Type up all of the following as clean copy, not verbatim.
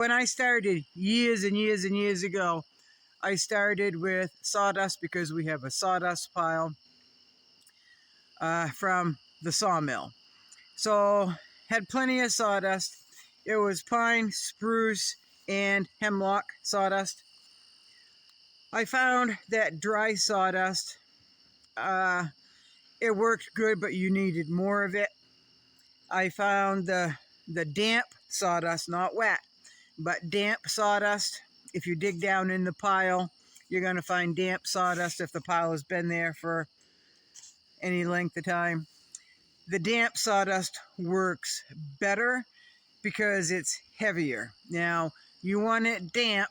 When I started years and years and years ago, I started with sawdust because we have a sawdust pile from the sawmill. So had plenty of sawdust. It was pine, spruce, and hemlock sawdust. I found that dry sawdust, it worked good, but you needed more of it. I found the damp sawdust, not wet, but damp sawdust. If you dig down in the pile, you're going to find damp sawdust if the pile has been there for any length of time. The damp sawdust works better because it's heavier. Now, you want it damp,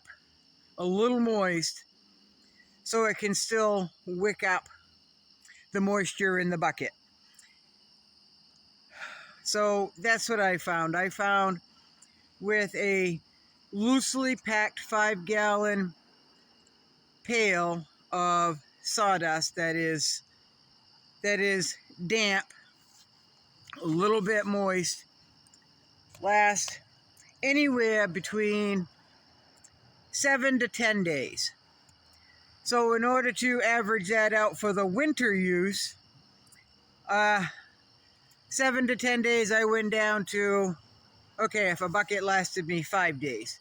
a little moist, so it can still wick up the moisture in the bucket. So that's what I found. I found with a loosely packed 5-gallon pail of sawdust that is damp, a little bit moist, lasts anywhere between 7 to 10 days. So in order to average that out for the winter use, 7 to 10 days, I went down to, okay, if a bucket lasted me 5 days,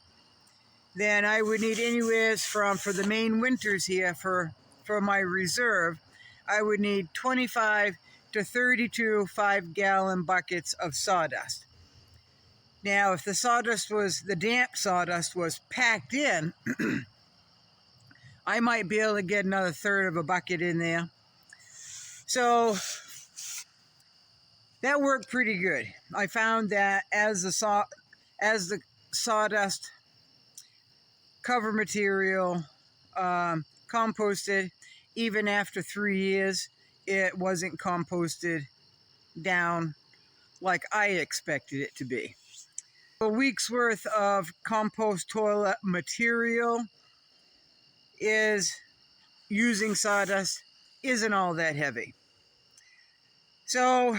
then I would need anywhere from, for the main winters here, for my reserve, I would need 25 to 32 5-gallon buckets of sawdust. Now, if the damp sawdust was packed in, I might be able to get another third of a bucket in there. So that worked pretty good. I found that as the sawdust cover material composted, even after 3 years, it wasn't composted down like I expected it to be. A week's worth of compost toilet material is using sawdust isn't all that heavy. So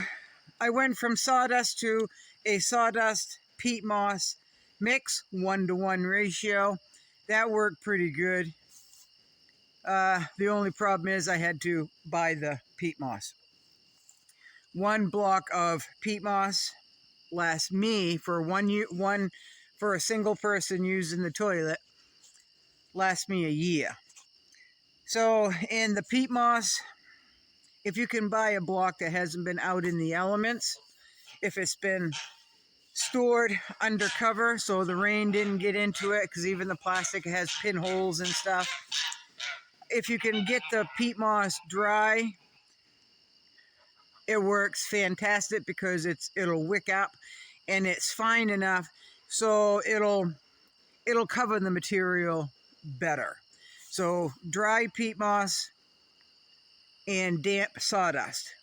I went from sawdust to a sawdust peat moss mix, 1-to-1 ratio. That worked pretty good. The only problem is I had to buy the peat moss. 1 block of peat moss lasts me for for a single person using the toilet, lasts me a year. So in the peat moss, if you can buy a block that hasn't been out in the elements, if it's been stored under cover so the rain didn't get into it, because even the plastic has pinholes and stuff, if you can get the peat moss dry, it works fantastic because it'll wick up and it's fine enough so it'll cover the material better. So dry peat moss and damp sawdust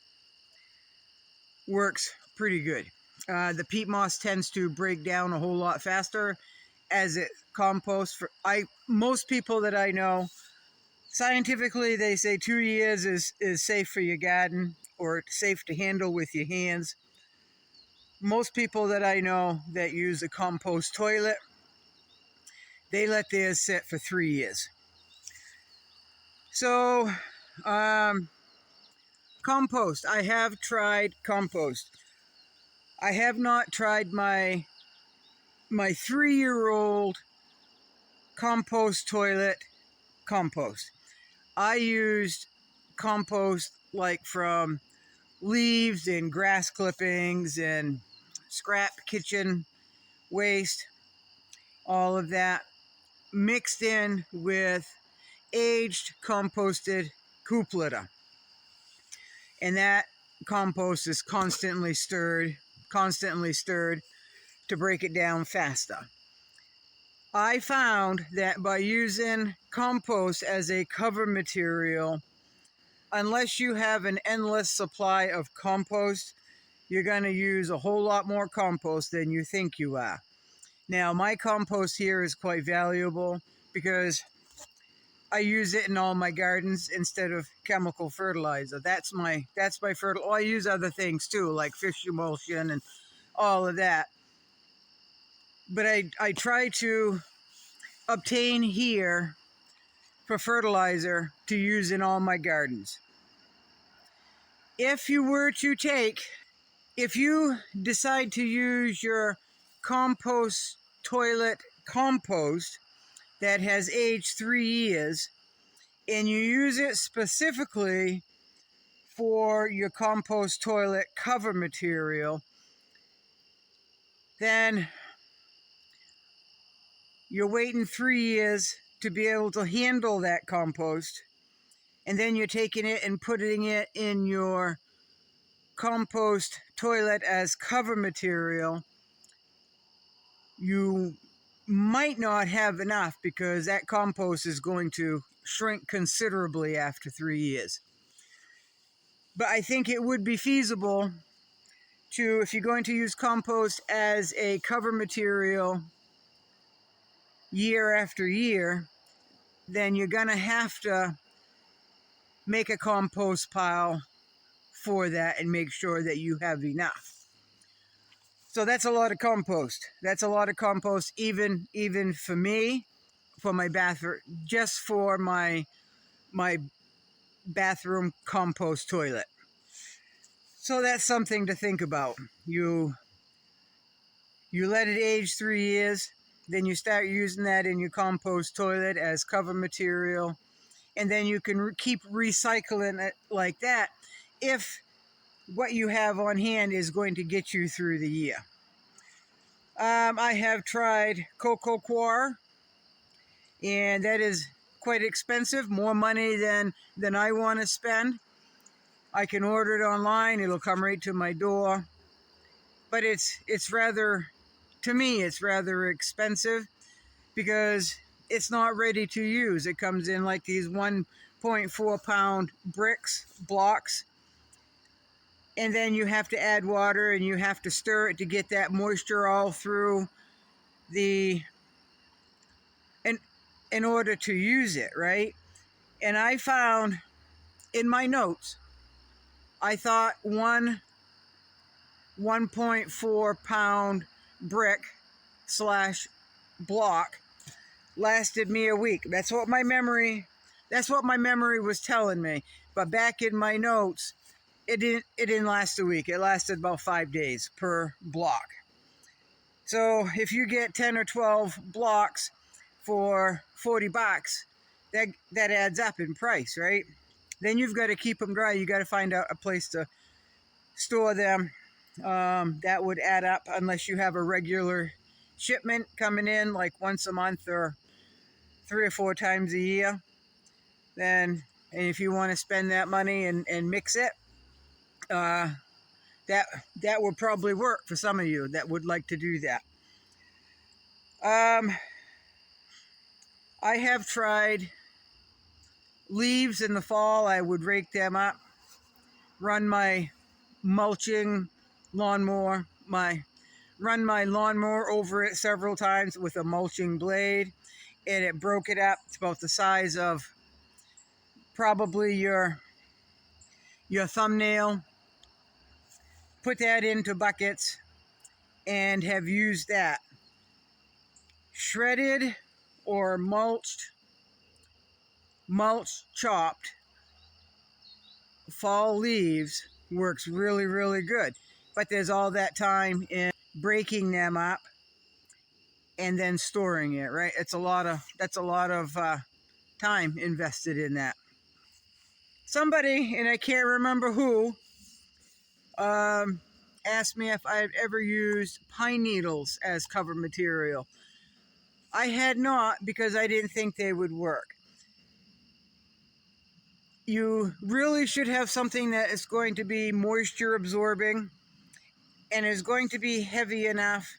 works pretty good. The peat moss tends to break down a whole lot faster as it composts. Most people that I know, scientifically, they say 2 years is safe for your garden or safe to handle with your hands. Most people that I know that use a compost toilet, they let theirs sit for 3 years. So, compost. I have tried compost. I have not tried my 3-year-old compost toilet compost. I used compost like from leaves and grass clippings and scrap kitchen waste, all of that, mixed in with aged composted coop litter. And that compost is constantly stirred to break it down faster. I found that by using compost as a cover material, unless you have an endless supply of compost, you're going to use a whole lot more compost than you think you are. Now, my compost here is quite valuable because I use it in all my gardens instead of chemical fertilizer. That's my fertilizer. Oh, I use other things too, like fish emulsion and all of that. but I try to obtain here for fertilizer to use in all my gardens. If you decide to use your compost toilet compost that has aged 3 years, and you use it specifically for your compost toilet cover material, then you're waiting 3 years to be able to handle that compost, and then you're taking it and putting it in your compost toilet as cover material. You might not have enough because that compost is going to shrink considerably after 3 years. But I think it would be feasible to, if you're going to use compost as a cover material year after year, then you're going to have to make a compost pile for that and make sure that you have enough. So that's a lot of compost. That's a lot of compost, even for me, for my bathroom, just for my bathroom compost toilet. So that's something to think about. You let it age 3 years, then you start using that in your compost toilet as cover material, and then you can keep recycling it like that if what you have on hand is going to get you through the year. I have tried coir, and that is quite expensive, more money than I want to spend. I can order it online, it'll come right to my door, but it's rather, to me, it's rather expensive because it's not ready to use. It comes in like these 1.4 pound blocks, and then you have to add water and you have to stir it to get that moisture all through the, in order to use it, right? And I found in my notes, I thought 1.4 pound brick / block lasted me a week. That's what my memory was telling me. But back in my notes, it didn't last a week. It lasted about 5 days per block. So if you get 10 or 12 blocks for $40, that adds up in price, right? Then you've got to keep them dry. You got to find out a place to store them. That would add up unless you have a regular shipment coming in like once a month or 3 or 4 times a year. Then, and if you want to spend that money and mix it, that would probably work for some of you that would like to do that. I have tried leaves in the fall. I would rake them up, run my mulching lawnmower, run my lawnmower over it several times with a mulching blade, and it broke it up. It's about the size of probably your thumbnail. Put that into buckets and have used that. Shredded or mulched chopped fall leaves works really, really good. But there's all that time in breaking them up and then storing it, right? That's a lot of time invested in that. Somebody, and I can't remember who, asked me if I've ever used pine needles as cover material. I had not, because I didn't think they would work. You really should have something that is going to be moisture absorbing and is going to be heavy enough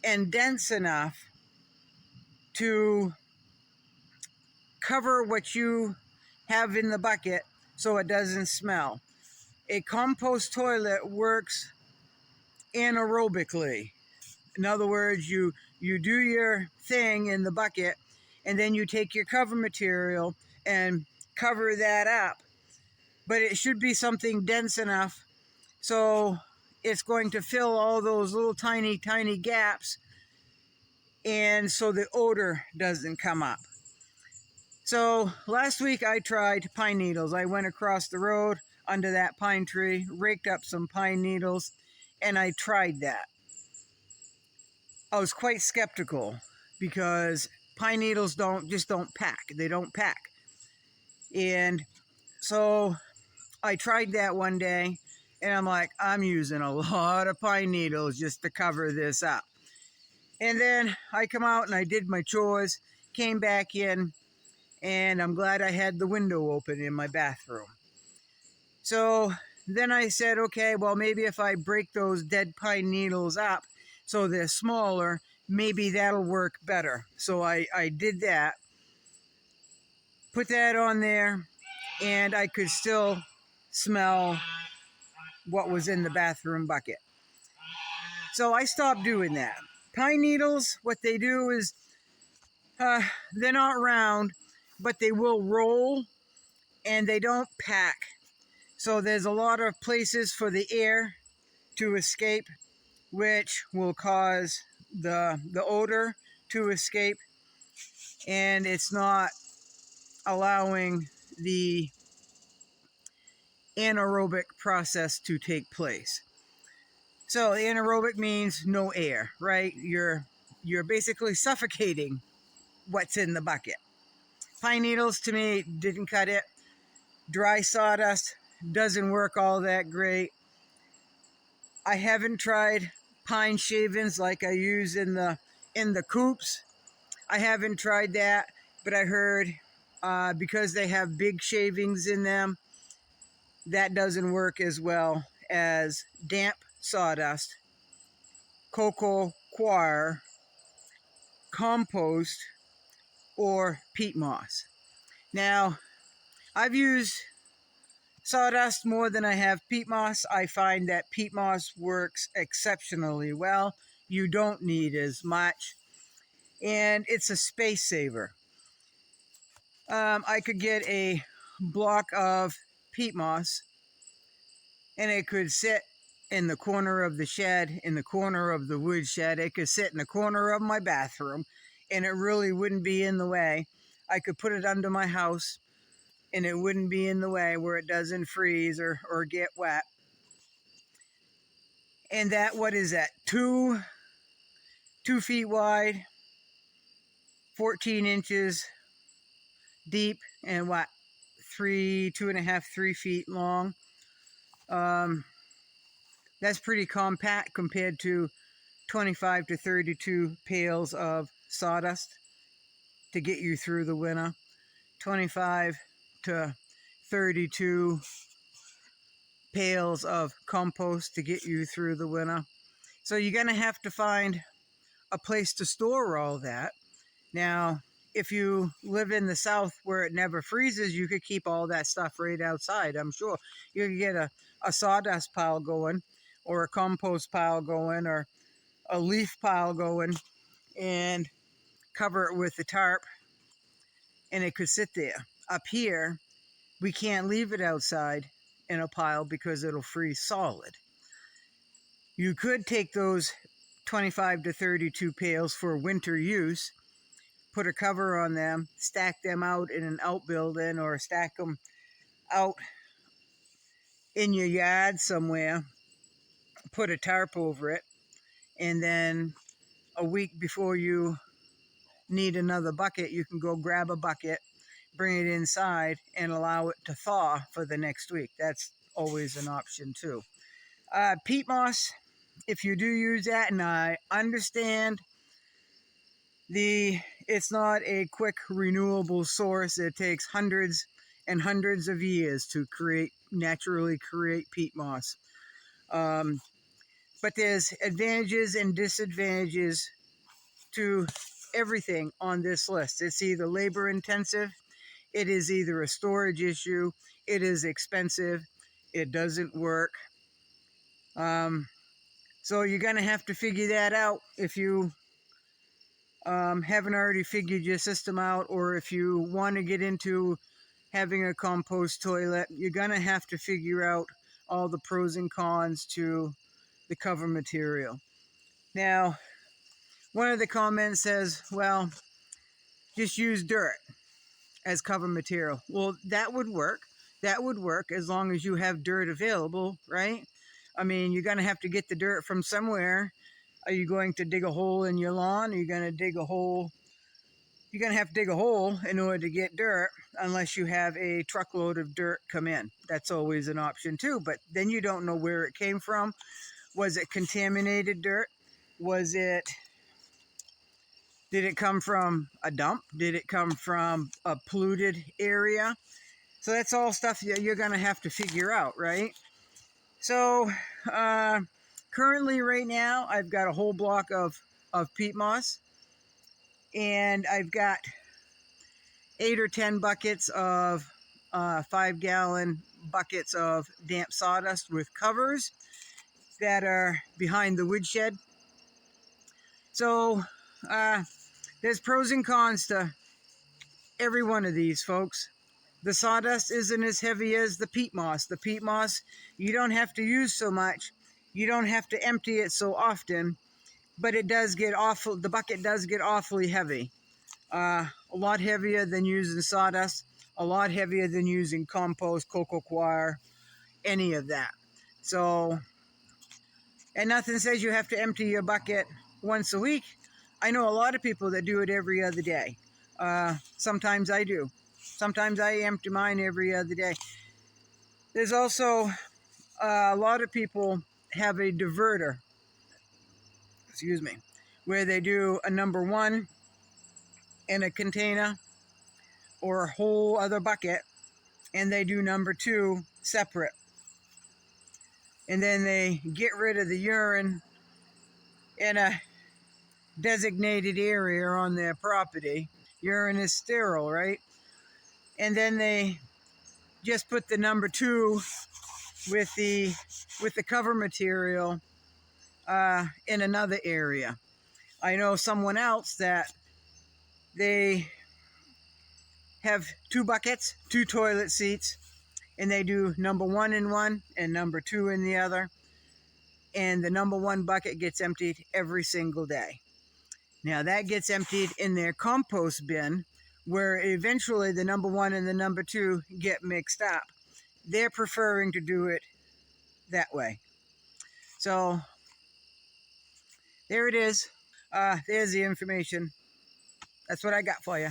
and dense enough to cover what you have in the bucket so it doesn't smell. A compost toilet works anaerobically. In other words, you do your thing in the bucket, and then you take your cover material and cover that up. But it should be something dense enough so it's going to fill all those little tiny gaps and so the odor doesn't come up. So last week I tried pine needles. I went across the road under that pine tree, raked up some pine needles, and I tried that. I was quite skeptical because pine needles don't pack. They don't pack. And so I tried that one day, and I'm like, I'm using a lot of pine needles just to cover this up. And then I come out and I did my chores, came back in, and I'm glad I had the window open in my bathroom. So then I said, okay, well, maybe if I break those dead pine needles up so they're smaller, maybe that'll work better. So I did that, put that on there, and I could still smell what was in the bathroom bucket. So I stopped doing that. Pine needles, what they do is they're not round, but they will roll and they don't pack. So there's a lot of places for the air to escape, which will cause the odor to escape, and it's not allowing the anaerobic process to take place. So anaerobic means no air, right? You're basically suffocating what's in the bucket. Pine needles, to me, didn't cut it. Dry sawdust doesn't work all that great. I haven't tried pine shavings like I use in the coops. I haven't tried that, but I heard because they have big shavings in them, that doesn't work as well as damp sawdust, coir, compost, or peat moss. Now, I've used sawdust more than I have peat moss. I find that peat moss works exceptionally well. You don't need as much, and it's a space saver. I could get a block of peat moss, and it could sit in the corner of the shed, in the corner of the wood shed. It could sit in the corner of my bathroom, and it really wouldn't be in the way. I could put it under my house, and it wouldn't be in the way where it doesn't freeze or get wet. And that, what is that, 2 feet wide, 14 inches deep, and what, 2.5, 3 feet long. That's pretty compact compared to 25 to 32 pails of sawdust to get you through the winter. 25 to 32 pails of compost to get you through the winter. So you're going to have to find a place to store all that. Now, if you live in the south where it never freezes, you could keep all that stuff right outside, I'm sure. You could get a sawdust pile going, or a compost pile going, or a leaf pile going, and cover it with the tarp, and it could sit there. Up here, we can't leave it outside in a pile because it'll freeze solid. You could take those 25 to 32 pails for winter use, put a cover on them, stack them out in an outbuilding, or stack them out in your yard somewhere, put a tarp over it, and then a week before you need another bucket, you can go grab a bucket, bring it inside, and allow it to thaw for the next week. That's always an option too. Peat moss, if you do use that, and I understand it's not a quick renewable source. It takes hundreds and hundreds of years to naturally create peat moss. But there's advantages and disadvantages to everything on this list. It's either labor intensive, it is either a storage issue, it is expensive, it doesn't work. So you're going to have to figure that out if you haven't already figured your system out, or if you want to get into having a compost toilet, you're going to have to figure out all the pros and cons to the cover material. Now, one of the comments says, well, just use dirt as cover material. Well, that would work. That would work as long as you have dirt available, right? I mean, you're going to have to get the dirt from somewhere. Are you going to dig a hole in your lawn? Are you going to dig a hole? You're going to have to dig a hole in order to get dirt, unless you have a truckload of dirt come in. That's always an option too, but then you don't know where it came from. Was it contaminated dirt? Did it come from a dump? Did it come from a polluted area? So that's all stuff you're going to have to figure out, right? So currently right now, I've got a whole block of peat moss, and I've got 8 or 10 buckets of 5-gallon buckets of damp sawdust with covers that are behind the woodshed. So there's pros and cons to every one of these, folks. The sawdust isn't as heavy as the peat moss. The peat moss, you don't have to use so much. You don't have to empty it so often, but it does get awful. The bucket does get awfully heavy. A lot heavier than using sawdust. A lot heavier than using compost, coir, any of that. So, and nothing says you have to empty your bucket once a week. I know a lot of people that do it every other day. Sometimes I do. Sometimes I empty mine every other day. There's also a lot of people have a diverter, excuse me, where they do a number 1 in a container or a whole other bucket, and they do number 2 separate. And then they get rid of the urine in a designated area on their property. Urine is sterile, right? And then they just put the number 2 with the cover material in another area. I know someone else that they have 2 buckets, 2 toilet seats, and they do number 1 in one and number 2 in the other. And the number 1 bucket gets emptied every single day. Now that gets emptied in their compost bin, where eventually the number 1 and the number 2 get mixed up. They're preferring to do it that way. So there it is. There's the information. That's what I got for you.